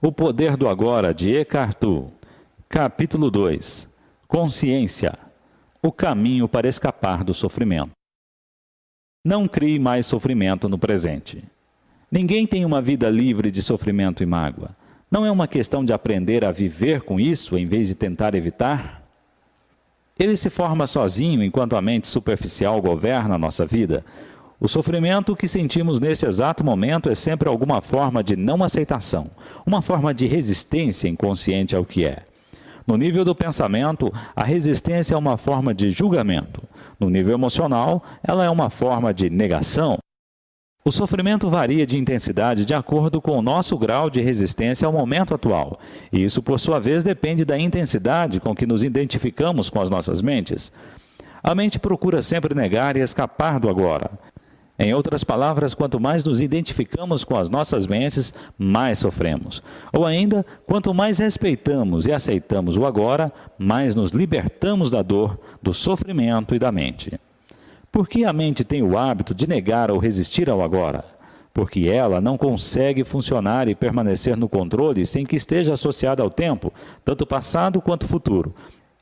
O Poder do Agora, de Eckhart Tolle. Capítulo 2. Consciência. O caminho para escapar do sofrimento. Não crie mais sofrimento no presente. Ninguém tem uma vida livre de sofrimento e mágoa. Não é uma questão de aprender a viver com isso em vez de tentar evitar? Ele se forma sozinho enquanto a mente superficial governa a nossa vida. O sofrimento que sentimos nesse exato momento é sempre alguma forma de não aceitação, uma forma de resistência inconsciente ao que é. No nível do pensamento, a resistência é uma forma de julgamento. No nível emocional, ela é uma forma de negação. O sofrimento varia de intensidade de acordo com o nosso grau de resistência ao momento atual. E isso, por sua vez, depende da intensidade com que nos identificamos com as nossas mentes. A mente procura sempre negar e escapar do agora. Em outras palavras, quanto mais nos identificamos com as nossas mentes, mais sofremos. Ou ainda, quanto mais respeitamos e aceitamos o agora, mais nos libertamos da dor, do sofrimento e da mente. Por que a mente tem o hábito de negar ou resistir ao agora? Porque ela não consegue funcionar e permanecer no controle sem que esteja associada ao tempo, tanto passado quanto futuro.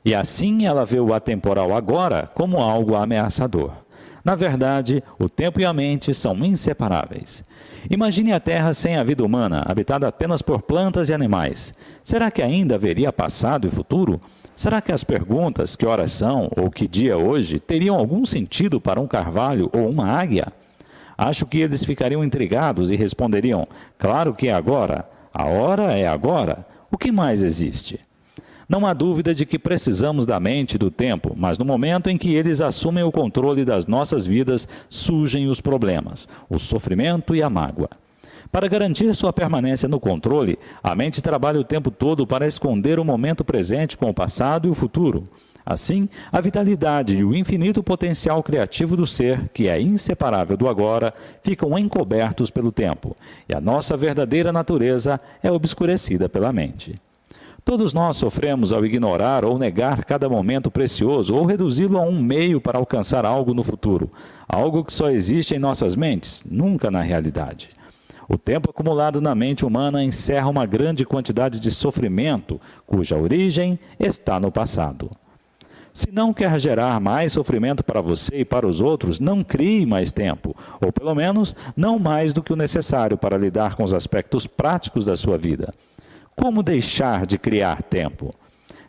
E assim ela vê o atemporal agora como algo ameaçador. Na verdade, o tempo e a mente são inseparáveis. Imagine a Terra sem a vida humana, habitada apenas por plantas e animais. Será que ainda haveria passado e futuro? Será que as perguntas, que horas são ou que dia é hoje, teriam algum sentido para um carvalho ou uma águia? Acho que eles ficariam intrigados e responderiam: claro que é agora, a hora é agora, o que mais existe? Não há dúvida de que precisamos da mente e do tempo, mas no momento em que eles assumem o controle das nossas vidas, surgem os problemas, o sofrimento e a mágoa. Para garantir sua permanência no controle, a mente trabalha o tempo todo para esconder o momento presente com o passado e o futuro. Assim, a vitalidade e o infinito potencial criativo do ser, que é inseparável do agora, ficam encobertos pelo tempo, e a nossa verdadeira natureza é obscurecida pela mente. Todos nós sofremos ao ignorar ou negar cada momento precioso ou reduzi-lo a um meio para alcançar algo no futuro, algo que só existe em nossas mentes, nunca na realidade. O tempo acumulado na mente humana encerra uma grande quantidade de sofrimento, cuja origem está no passado. Se não quer gerar mais sofrimento para você e para os outros, não crie mais tempo, ou pelo menos não mais do que o necessário para lidar com os aspectos práticos da sua vida. Como deixar de criar tempo?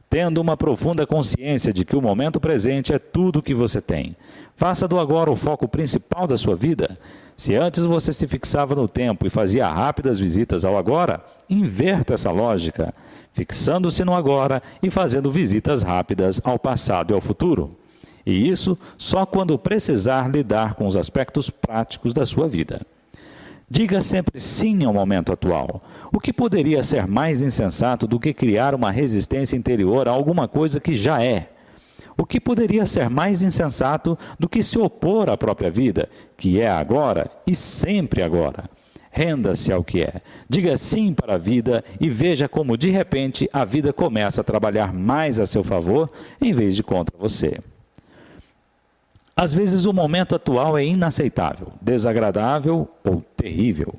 Tendo uma profunda consciência de que o momento presente é tudo o que você tem. Faça do agora o foco principal da sua vida. Se antes você se fixava no tempo e fazia rápidas visitas ao agora, inverta essa lógica, fixando-se no agora e fazendo visitas rápidas ao passado e ao futuro. E isso só quando precisar lidar com os aspectos práticos da sua vida. Diga sempre sim ao momento atual. O que poderia ser mais insensato do que criar uma resistência interior a alguma coisa que já é? O que poderia ser mais insensato do que se opor à própria vida, que é agora e sempre agora? Renda-se ao que é. Diga sim para a vida e veja como, de repente, a vida começa a trabalhar mais a seu favor em vez de contra você. Às vezes o momento atual é inaceitável, desagradável ou terrível.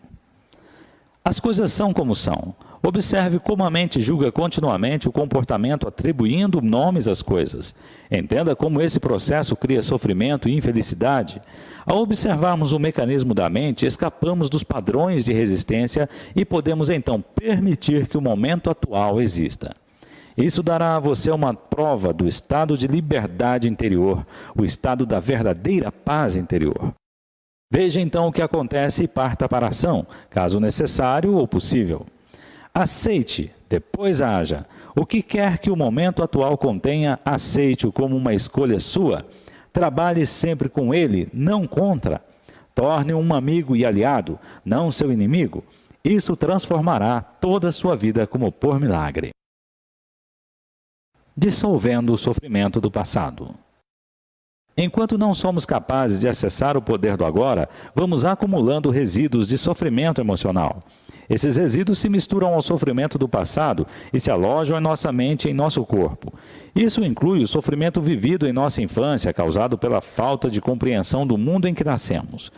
As coisas são como são. Observe como a mente julga continuamente o comportamento atribuindo nomes às coisas. Entenda como esse processo cria sofrimento e infelicidade. Ao observarmos o mecanismo da mente, escapamos dos padrões de resistência e podemos então permitir que o momento atual exista. Isso dará a você uma prova do estado de liberdade interior, o estado da verdadeira paz interior. Veja então o que acontece e parta para a ação, caso necessário ou possível. Aceite, depois haja. O que quer que o momento atual contenha, aceite-o como uma escolha sua. Trabalhe sempre com ele, não contra. Torne-o um amigo e aliado, não seu inimigo. Isso transformará toda a sua vida como por milagre. Dissolvendo o sofrimento do passado. Enquanto não somos capazes de acessar o poder do agora, vamos acumulando resíduos de sofrimento emocional. Esses resíduos se misturam ao sofrimento do passado e se alojam em nossa mente e em nosso corpo. Isso inclui o sofrimento vivido em nossa infância, causado pela falta de compreensão do mundo em que nascemos.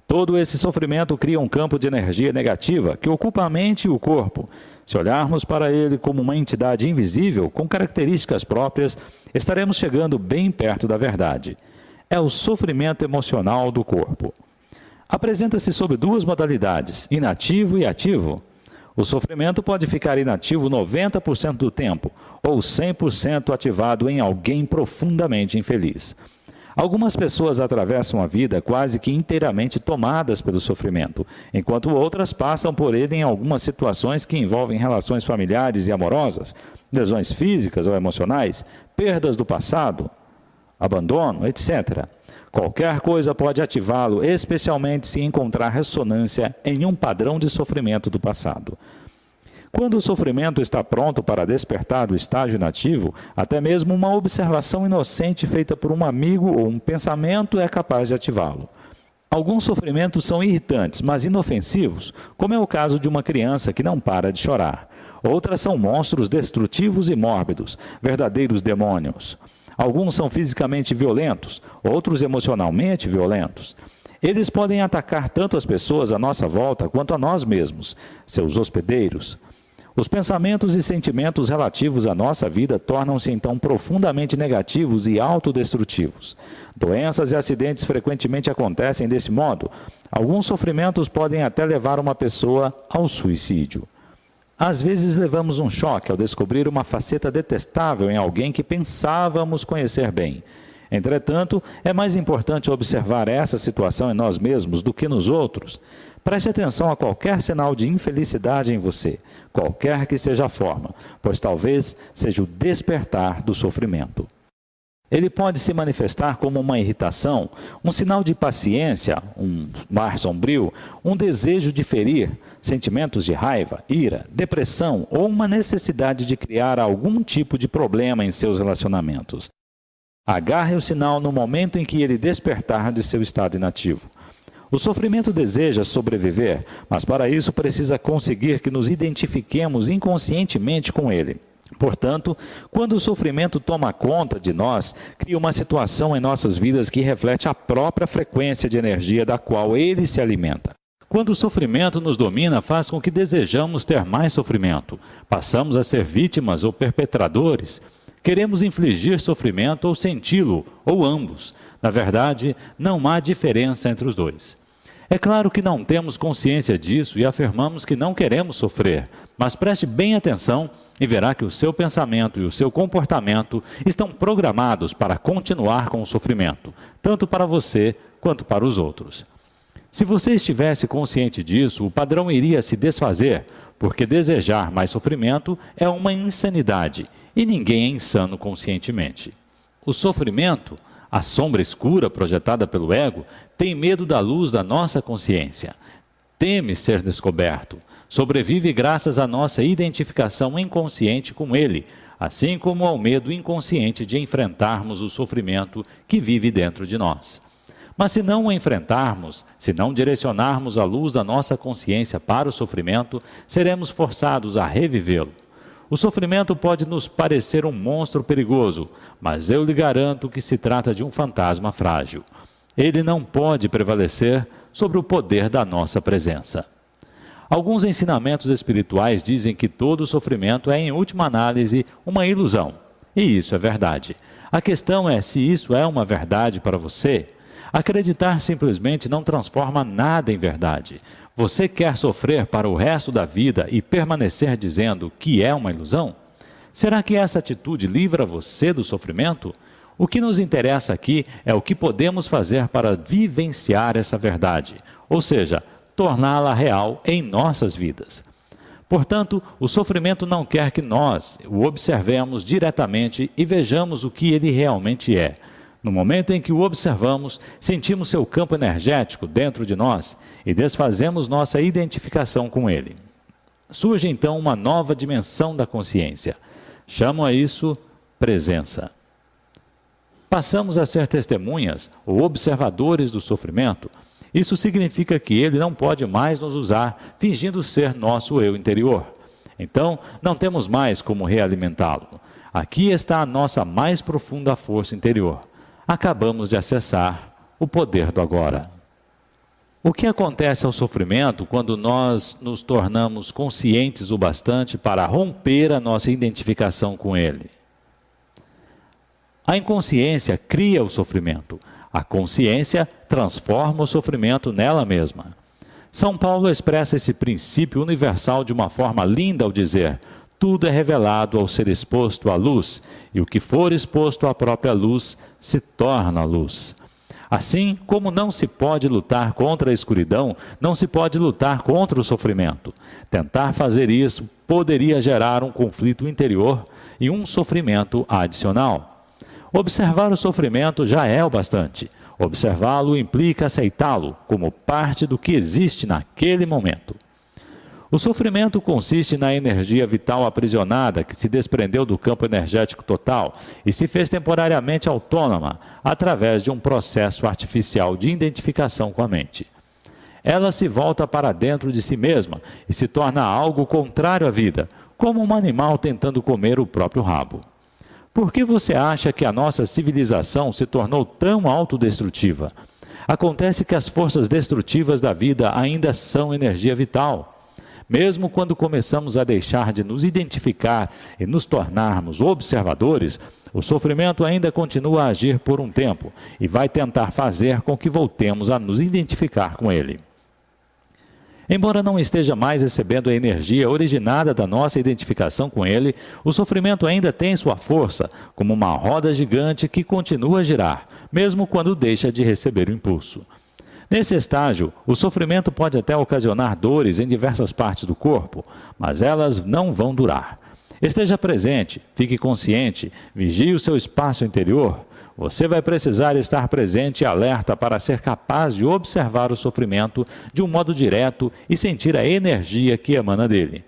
Todo esse sofrimento cria um campo de energia negativa que ocupa a mente e o corpo. Se olharmos para ele como uma entidade invisível, com características próprias, estaremos chegando bem perto da verdade. É o sofrimento emocional do corpo. Apresenta-se sob duas modalidades, inativo e ativo. O sofrimento pode ficar inativo 90% do tempo, ou 100% ativado em alguém profundamente infeliz. Algumas pessoas atravessam a vida quase que inteiramente tomadas pelo sofrimento, enquanto outras passam por ele em algumas situações que envolvem relações familiares e amorosas, lesões físicas ou emocionais, perdas do passado, abandono, etc. Qualquer coisa pode ativá-lo, especialmente se encontrar ressonância em um padrão de sofrimento do passado. Quando o sofrimento está pronto para despertar do estágio inativo, até mesmo uma observação inocente feita por um amigo ou um pensamento é capaz de ativá-lo. Alguns sofrimentos são irritantes, mas inofensivos, como é o caso de uma criança que não para de chorar. Outras são monstros destrutivos e mórbidos, verdadeiros demônios. Alguns são fisicamente violentos, outros emocionalmente violentos. Eles podem atacar tanto as pessoas à nossa volta quanto a nós mesmos, seus hospedeiros. Os pensamentos e sentimentos relativos à nossa vida tornam-se então profundamente negativos e autodestrutivos. Doenças e acidentes frequentemente acontecem desse modo. Alguns sofrimentos podem até levar uma pessoa ao suicídio. Às vezes levamos um choque ao descobrir uma faceta detestável em alguém que pensávamos conhecer bem. Entretanto, é mais importante observar essa situação em nós mesmos do que nos outros. Preste atenção a qualquer sinal de infelicidade em você, qualquer que seja a forma, pois talvez seja o despertar do sofrimento. Ele pode se manifestar como uma irritação, um sinal de impaciência, um mar sombrio, um desejo de ferir, sentimentos de raiva, ira, depressão ou uma necessidade de criar algum tipo de problema em seus relacionamentos. Agarre o sinal no momento em que ele despertar de seu estado inativo. O sofrimento deseja sobreviver, mas para isso precisa conseguir que nos identifiquemos inconscientemente com ele. Portanto, quando o sofrimento toma conta de nós, cria uma situação em nossas vidas que reflete a própria frequência de energia da qual ele se alimenta. Quando o sofrimento nos domina, faz com que desejamos ter mais sofrimento. Passamos a ser vítimas ou perpetradores. Queremos infligir sofrimento ou senti-lo, ou ambos. Na verdade, não há diferença entre os dois. É claro que não temos consciência disso e afirmamos que não queremos sofrer, mas preste bem atenção e verá que o seu pensamento e o seu comportamento estão programados para continuar com o sofrimento, tanto para você quanto para os outros. Se você estivesse consciente disso, o padrão iria se desfazer, porque desejar mais sofrimento é uma insanidade e ninguém é insano conscientemente. O sofrimento, a sombra escura projetada pelo ego, tem medo da luz da nossa consciência. Teme ser descoberto. Sobrevive graças à nossa identificação inconsciente com ele, assim como ao medo inconsciente de enfrentarmos o sofrimento que vive dentro de nós. Mas se não o enfrentarmos, se não direcionarmos a luz da nossa consciência para o sofrimento, seremos forçados a revivê-lo. O sofrimento pode nos parecer um monstro perigoso, mas eu lhe garanto que se trata de um fantasma frágil. Ele não pode prevalecer sobre o poder da nossa presença. Alguns ensinamentos espirituais dizem que todo sofrimento é, em última análise, uma ilusão. E isso é verdade. A questão é se isso é uma verdade para você. Acreditar simplesmente não transforma nada em verdade. Você quer sofrer para o resto da vida e permanecer dizendo que é uma ilusão? Será que essa atitude livra você do sofrimento? O que nos interessa aqui é o que podemos fazer para vivenciar essa verdade, ou seja, torná-la real em nossas vidas. Portanto, o sofrimento não quer que nós o observemos diretamente e vejamos o que ele realmente é. No momento em que o observamos, sentimos seu campo energético dentro de nós e desfazemos nossa identificação com ele. Surge então uma nova dimensão da consciência. Chamam a isso presença. Passamos a ser testemunhas ou observadores do sofrimento. Isso significa que ele não pode mais nos usar, fingindo ser nosso eu interior. Então, não temos mais como realimentá-lo. Aqui está a nossa mais profunda força interior. Acabamos de acessar o poder do agora. O que acontece ao sofrimento quando nós nos tornamos conscientes o bastante para romper a nossa identificação com ele? A inconsciência cria o sofrimento. A consciência transforma o sofrimento nela mesma. São Paulo expressa esse princípio universal de uma forma linda ao dizer: tudo é revelado ao ser exposto à luz, e o que for exposto à própria luz se torna luz. Assim como não se pode lutar contra a escuridão, não se pode lutar contra o sofrimento. Tentar fazer isso poderia gerar um conflito interior e um sofrimento adicional. Observar o sofrimento já é o bastante. Observá-lo implica aceitá-lo como parte do que existe naquele momento. O sofrimento consiste na energia vital aprisionada que se desprendeu do campo energético total e se fez temporariamente autônoma através de um processo artificial de identificação com a mente. Ela se volta para dentro de si mesma e se torna algo contrário à vida, como um animal tentando comer o próprio rabo. Por que você acha que a nossa civilização se tornou tão autodestrutiva? Acontece que as forças destrutivas da vida ainda são energia vital. Mesmo quando começamos a deixar de nos identificar e nos tornarmos observadores, o sofrimento ainda continua a agir por um tempo e vai tentar fazer com que voltemos a nos identificar com ele. Embora não esteja mais recebendo a energia originada da nossa identificação com ele, o sofrimento ainda tem sua força, como uma roda gigante que continua a girar, mesmo quando deixa de receber o impulso. Nesse estágio, o sofrimento pode até ocasionar dores em diversas partes do corpo, mas elas não vão durar. Esteja presente, fique consciente, vigie o seu espaço interior. Você vai precisar estar presente e alerta para ser capaz de observar o sofrimento de um modo direto e sentir a energia que emana dele.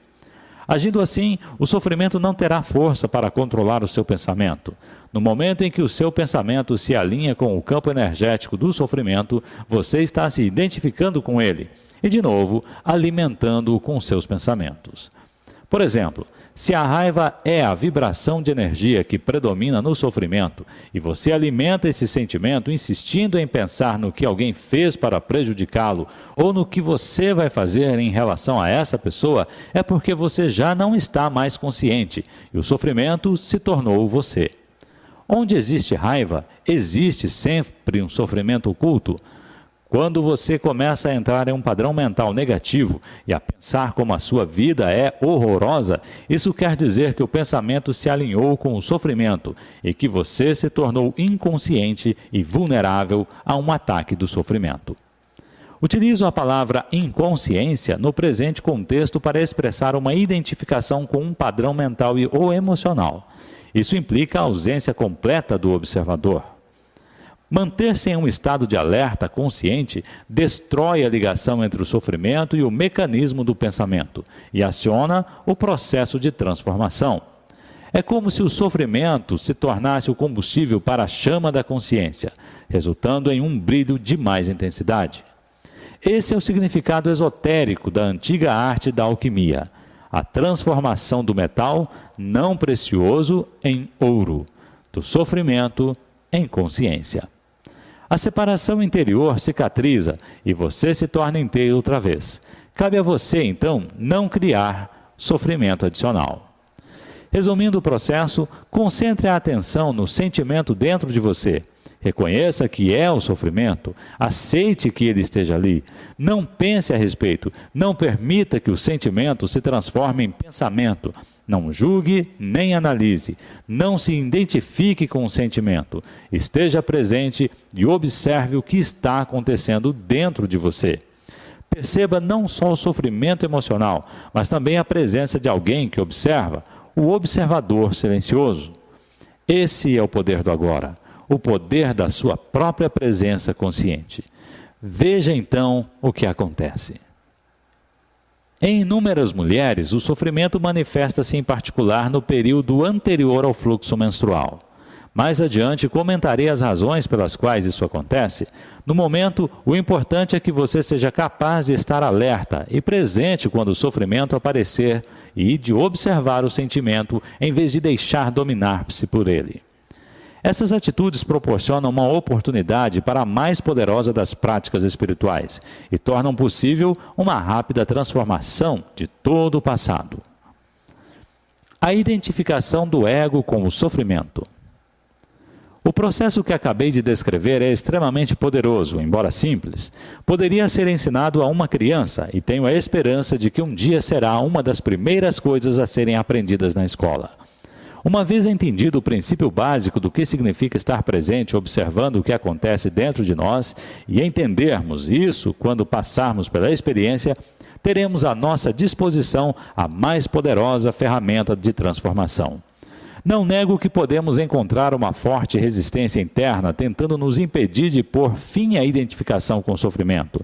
Agindo assim, o sofrimento não terá força para controlar o seu pensamento. No momento em que o seu pensamento se alinha com o campo energético do sofrimento, você está se identificando com ele e, de novo, alimentando-o com seus pensamentos. Por exemplo, se a raiva é a vibração de energia que predomina no sofrimento e você alimenta esse sentimento insistindo em pensar no que alguém fez para prejudicá-lo ou no que você vai fazer em relação a essa pessoa, é porque você já não está mais consciente e o sofrimento se tornou você. Onde existe raiva, existe sempre um sofrimento oculto. Quando você começa a entrar em um padrão mental negativo e a pensar como a sua vida é horrorosa, isso quer dizer que o pensamento se alinhou com o sofrimento e que você se tornou inconsciente e vulnerável a um ataque do sofrimento. Utilizo a palavra inconsciência no presente contexto para expressar uma identificação com um padrão mental ou emocional. Isso implica a ausência completa do observador. Manter-se em um estado de alerta consciente destrói a ligação entre o sofrimento e o mecanismo do pensamento e aciona o processo de transformação. É como se o sofrimento se tornasse o combustível para a chama da consciência, resultando em um brilho de mais intensidade. Esse é o significado esotérico da antiga arte da alquimia, a transformação do metal não precioso em ouro, do sofrimento em consciência. A separação interior cicatriza e você se torna inteiro outra vez. Cabe a você, então, não criar sofrimento adicional. Resumindo o processo, concentre a atenção no sentimento dentro de você. Reconheça que é o sofrimento, aceite que ele esteja ali. Não pense a respeito, não permita que o sentimento se transforme em pensamento. Não julgue nem analise, não se identifique com o sentimento. Esteja presente e observe o que está acontecendo dentro de você. Perceba não só o sofrimento emocional, mas também a presença de alguém que observa, o observador silencioso. Esse é o poder do agora, o poder da sua própria presença consciente. Veja então o que acontece. Em inúmeras mulheres, o sofrimento manifesta-se em particular no período anterior ao fluxo menstrual. Mais adiante, comentarei as razões pelas quais isso acontece. No momento, o importante é que você seja capaz de estar alerta e presente quando o sofrimento aparecer e de observar o sentimento em vez de deixar dominar-se por ele. Essas atitudes proporcionam uma oportunidade para a mais poderosa das práticas espirituais e tornam possível uma rápida transformação de todo o passado. A identificação do ego com o sofrimento. O processo que acabei de descrever é extremamente poderoso, embora simples. Poderia ser ensinado a uma criança e tenho a esperança de que um dia será uma das primeiras coisas a serem aprendidas na escola. Uma vez entendido o princípio básico do que significa estar presente observando o que acontece dentro de nós e entendermos isso quando passarmos pela experiência, teremos à nossa disposição a mais poderosa ferramenta de transformação. Não nego que podemos encontrar uma forte resistência interna tentando nos impedir de pôr fim à identificação com o sofrimento.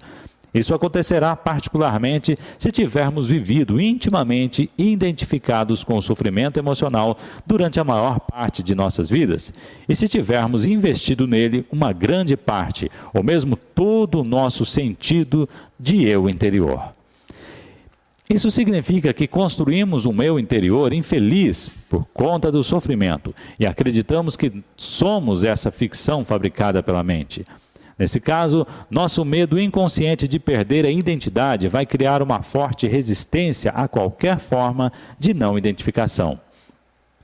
Isso acontecerá particularmente se tivermos vivido intimamente identificados com o sofrimento emocional durante a maior parte de nossas vidas e se tivermos investido nele uma grande parte, ou mesmo todo o nosso sentido de eu interior. Isso significa que construímos um eu interior infeliz por conta do sofrimento e acreditamos que somos essa ficção fabricada pela mente. Nesse caso, nosso medo inconsciente de perder a identidade vai criar uma forte resistência a qualquer forma de não identificação.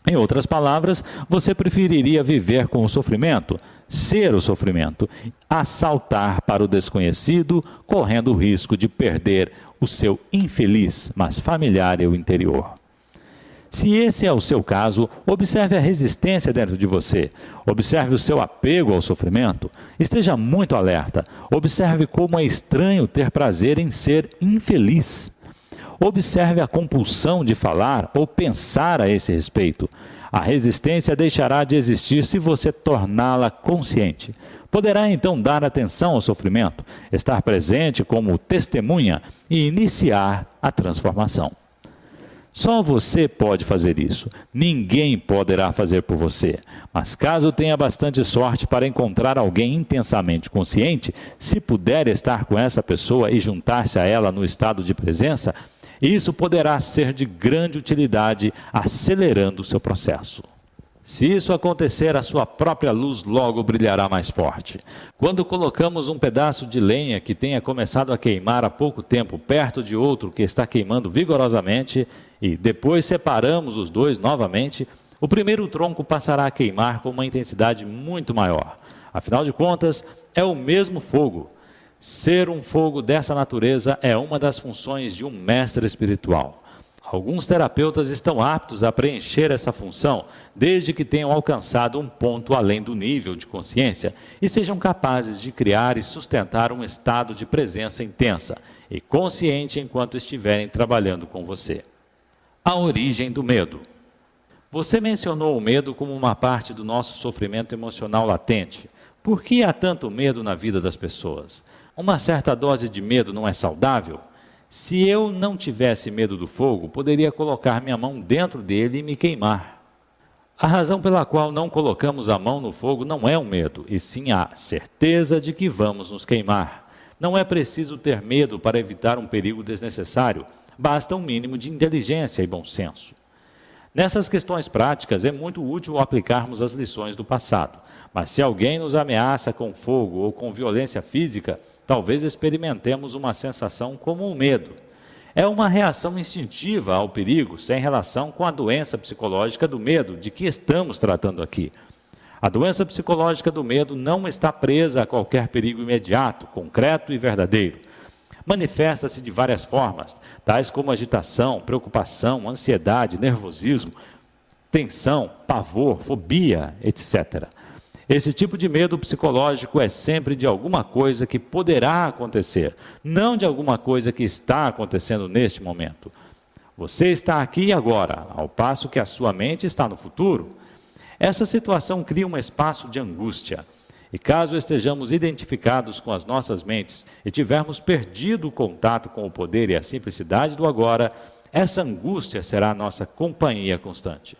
Em outras palavras, você preferiria viver com o sofrimento, ser o sofrimento, a saltar para o desconhecido, correndo o risco de perder o seu infeliz, mas familiar eu interior. Se esse é o seu caso, observe a resistência dentro de você. Observe o seu apego ao sofrimento. Esteja muito alerta. Observe como é estranho ter prazer em ser infeliz. Observe a compulsão de falar ou pensar a esse respeito. A resistência deixará de existir se você torná-la consciente. Poderá então dar atenção ao sofrimento, estar presente como testemunha e iniciar a transformação. Só você pode fazer isso. Ninguém poderá fazer por você. Mas caso tenha bastante sorte para encontrar alguém intensamente consciente, se puder estar com essa pessoa e juntar-se a ela no estado de presença, isso poderá ser de grande utilidade, acelerando o seu processo. Se isso acontecer, a sua própria luz logo brilhará mais forte. Quando colocamos um pedaço de lenha que tenha começado a queimar há pouco tempo perto de outro que está queimando vigorosamente e depois separamos os dois novamente, o primeiro tronco passará a queimar com uma intensidade muito maior. Afinal de contas, é o mesmo fogo. Ser um fogo dessa natureza é uma das funções de um mestre espiritual. Alguns terapeutas estão aptos a preencher essa função, desde que tenham alcançado um ponto além do nível de consciência e sejam capazes de criar e sustentar um estado de presença intensa e consciente enquanto estiverem trabalhando com você. A origem do medo. Você mencionou o medo como uma parte do nosso sofrimento emocional latente. Por que há tanto medo na vida das pessoas? Uma certa dose de medo não é saudável? Se eu não tivesse medo do fogo, poderia colocar minha mão dentro dele e me queimar. A razão pela qual não colocamos a mão no fogo não é o medo, e sim a certeza de que vamos nos queimar. Não é preciso ter medo para evitar um perigo desnecessário, basta um mínimo de inteligência e bom senso. Nessas questões práticas, é muito útil aplicarmos as lições do passado, mas se alguém nos ameaça com fogo ou com violência física, talvez experimentemos uma sensação como o medo. É uma reação instintiva ao perigo, sem relação com a doença psicológica do medo de que estamos tratando aqui. A doença psicológica do medo não está presa a qualquer perigo imediato, concreto e verdadeiro. Manifesta-se de várias formas, tais como agitação, preocupação, ansiedade, nervosismo, tensão, pavor, fobia, etc. Esse tipo de medo psicológico é sempre de alguma coisa que poderá acontecer, não de alguma coisa que está acontecendo neste momento. Você está aqui e agora, ao passo que a sua mente está no futuro. Essa situação cria um espaço de angústia. E caso estejamos identificados com as nossas mentes e tivermos perdido o contato com o poder e a simplicidade do agora, essa angústia será a nossa companhia constante.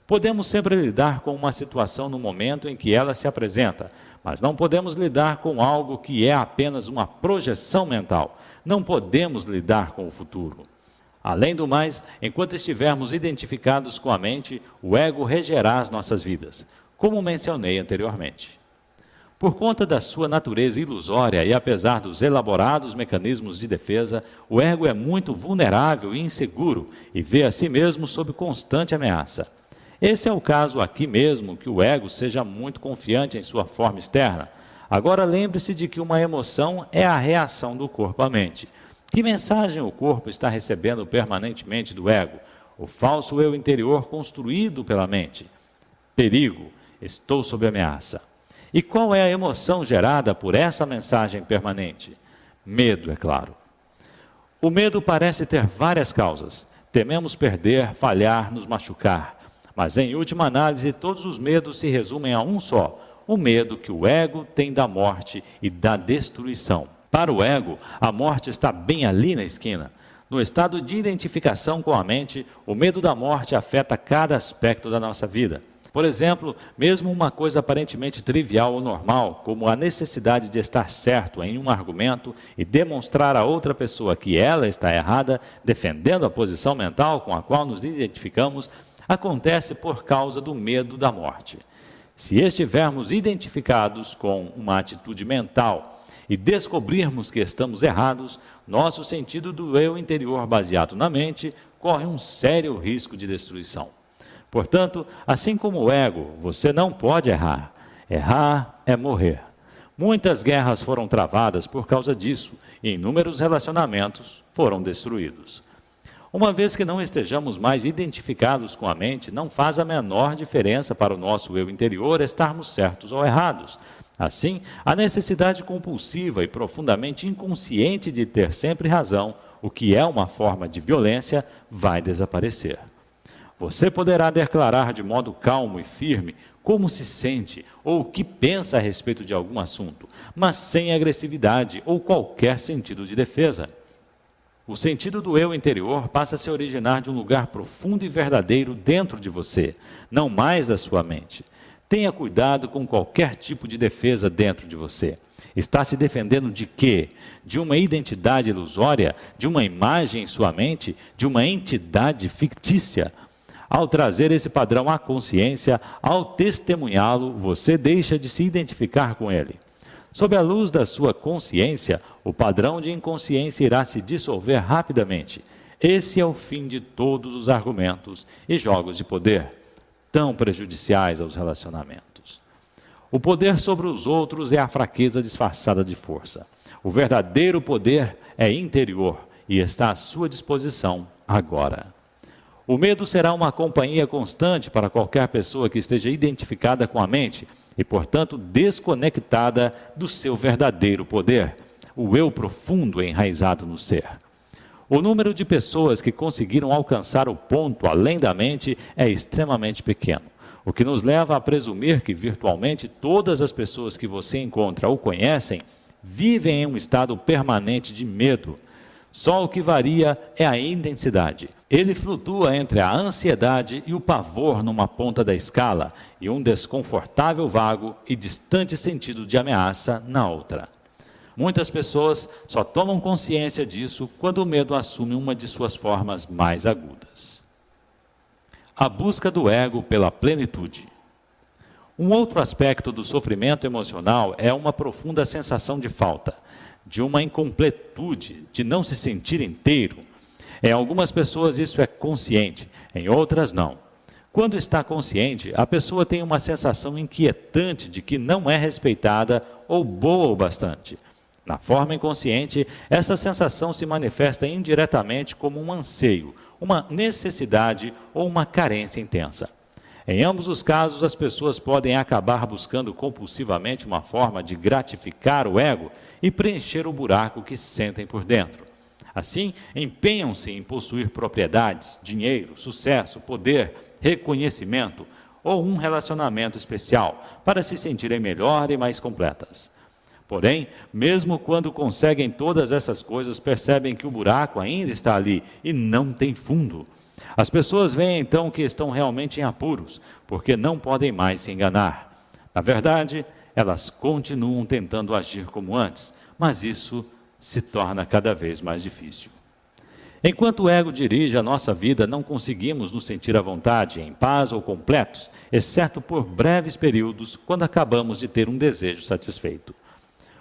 Podemos sempre lidar com uma situação no momento em que ela se apresenta, mas não podemos lidar com algo que é apenas uma projeção mental. Não podemos lidar com o futuro. Além do mais, enquanto estivermos identificados com a mente, o ego regerá as nossas vidas. como mencionei anteriormente. Por conta da sua natureza ilusória e apesar dos elaborados mecanismos de defesa, o ego é muito vulnerável e inseguro e vê a si mesmo sob constante ameaça. Esse é o caso aqui mesmo que o ego seja muito confiante em sua forma externa. Agora lembre-se de que uma emoção é a reação do corpo à mente. Que mensagem o corpo está recebendo permanentemente do ego? O falso eu interior construído pela mente. Perigo, estou sob ameaça. E qual é a emoção gerada por essa mensagem permanente? Medo, é claro. O medo parece ter várias causas. Tememos perder, falhar, nos machucar. Mas, em última análise, todos os medos se resumem a um só: o medo que o ego tem da morte e da destruição. Para o ego, a morte está bem ali na esquina. No estado de identificação com a mente, o medo da morte afeta cada aspecto da nossa vida. Por exemplo, mesmo uma coisa aparentemente trivial ou normal, como a necessidade de estar certo em um argumento e demonstrar a outra pessoa que ela está errada, defendendo a posição mental com a qual nos identificamos, acontece por causa do medo da morte. Se estivermos identificados com uma atitude mental e descobrirmos que estamos errados, nosso sentido do eu interior baseado na mente corre um sério risco de destruição. Portanto, assim como o ego, você não pode errar. Errar é morrer. Muitas guerras foram travadas por causa disso e inúmeros relacionamentos foram destruídos. Uma vez que não estejamos mais identificados com a mente, não faz a menor diferença para o nosso eu interior estarmos certos ou errados. Assim, a necessidade compulsiva e profundamente inconsciente de ter sempre razão, o que é uma forma de violência, vai desaparecer. Você poderá declarar de modo calmo e firme como se sente ou o que pensa a respeito de algum assunto, mas sem agressividade ou qualquer sentido de defesa. O sentido do eu interior passa a se originar de um lugar profundo e verdadeiro dentro de você, não mais da sua mente. Tenha cuidado com qualquer tipo de defesa dentro de você. Está se defendendo de quê? De uma identidade ilusória? De uma imagem em sua mente? De uma entidade fictícia? Ao trazer esse padrão à consciência, ao testemunhá-lo, você deixa de se identificar com ele. Sob a luz da sua consciência, o padrão de inconsciência irá se dissolver rapidamente. Esse é o fim de todos os argumentos e jogos de poder, tão prejudiciais aos relacionamentos. O poder sobre os outros é a fraqueza disfarçada de força. O verdadeiro poder é interior e está à sua disposição agora. O medo será uma companhia constante para qualquer pessoa que esteja identificada com a mente e, portanto, desconectada do seu verdadeiro poder, o eu profundo enraizado no ser. O número de pessoas que conseguiram alcançar o ponto além da mente é extremamente pequeno, o que nos leva a presumir que virtualmente todas as pessoas que você encontra ou conhecem vivem em um estado permanente de medo. Só o que varia é a intensidade. Ele flutua entre a ansiedade e o pavor numa ponta da escala e um desconfortável, vago e distante sentido de ameaça na outra. Muitas pessoas só tomam consciência disso quando o medo assume uma de suas formas mais agudas. A busca do ego pela plenitude. Um outro aspecto do sofrimento emocional é uma profunda sensação de falta, de uma incompletude, de não se sentir inteiro. Em algumas pessoas isso é consciente, em outras não. Quando está consciente, a pessoa tem uma sensação inquietante de que não é respeitada ou boa o bastante. Na forma inconsciente, essa sensação se manifesta indiretamente como um anseio, uma necessidade ou uma carência intensa. Em ambos os casos, as pessoas podem acabar buscando compulsivamente uma forma de gratificar o ego e preencher o buraco que sentem por dentro. Assim, empenham-se em possuir propriedades, dinheiro, sucesso, poder, reconhecimento ou um relacionamento especial para se sentirem melhor e mais completas. Porém, mesmo quando conseguem todas essas coisas, percebem que o buraco ainda está ali e não tem fundo. As pessoas veem então que estão realmente em apuros, porque não podem mais se enganar. Na verdade, elas continuam tentando agir como antes, mas isso se torna cada vez mais difícil. Enquanto o ego dirige a nossa vida, não conseguimos nos sentir à vontade, em paz ou completos, exceto por breves períodos, quando acabamos de ter um desejo satisfeito.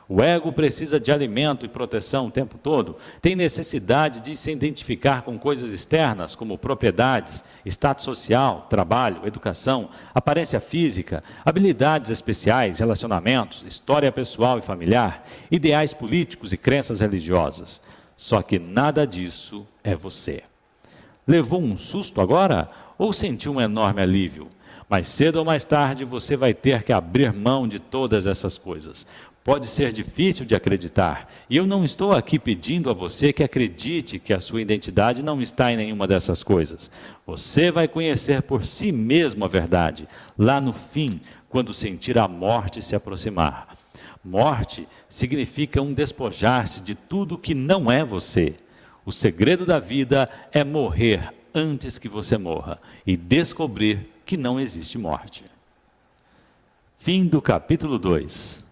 O ego precisa de alimento e proteção o tempo todo, tem necessidade de se identificar com coisas externas, como propriedades, status social, trabalho, educação, aparência física, habilidades especiais, relacionamentos, história pessoal e familiar, ideais políticos e crenças religiosas. Só que nada disso é você. Levou um susto agora ou sentiu um enorme alívio? Mais cedo ou mais tarde você vai ter que abrir mão de todas essas coisas. Pode ser difícil de acreditar, e eu não estou aqui pedindo a você que acredite que a sua identidade não está em nenhuma dessas coisas. Você vai conhecer por si mesmo a verdade, lá no fim, quando sentir a morte se aproximar. Morte significa um despojar-se de tudo que não é você. O segredo da vida é morrer antes que você morra e descobrir que não existe morte. Fim do capítulo 2.